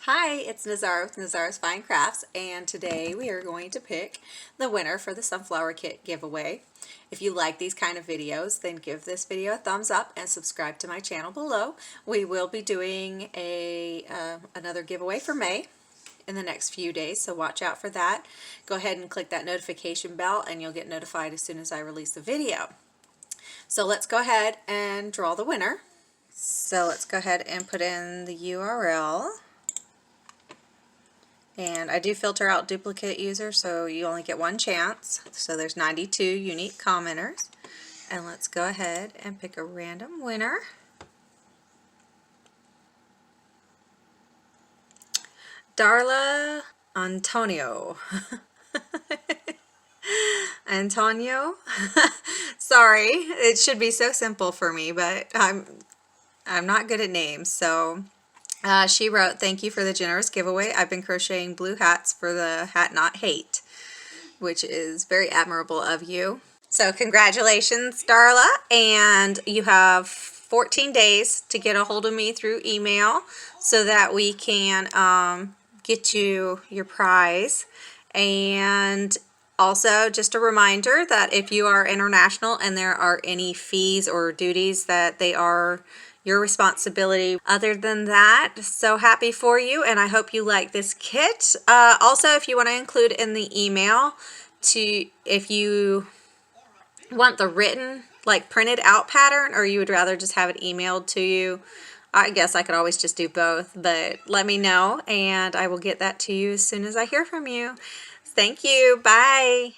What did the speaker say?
Hi, it's Nazara with Nazara's Fine Crafts, and today we are going to pick the winner for the Sunflower Kit giveaway. If you like these kind of videos, then give this video a thumbs up and subscribe to my channel below. We will be doing another giveaway for May in the next few days, so watch out for that. Go ahead and click that notification bell and you'll get notified as soon as I release the video. So let's go ahead and draw the winner. So let's go ahead and put in the URL. And I do filter out duplicate users, so you only get one chance. So there's 92 unique commenters. And let's go ahead and pick a random winner. Darla Antonio. Antonio? Sorry, it should be so simple for me, but I'm not good at names, so she wrote, "Thank you for the generous giveaway. I've been crocheting blue hats for the Hat Not Hate," which is very admirable of you. So congratulations, Darla, and you have 14 days to get a hold of me through email so that we can get you your prize. And also, just a reminder that if you are international and there are any fees or duties, that they are your responsibility. Other than that, so happy for you, and I hope you like this kit. Also, if you want to include in the email, if you want the written, like printed out pattern, or you would rather just have it emailed to you, I guess I could always just do both, but let me know and I will get that to you as soon as I hear from you. Thank you. Bye.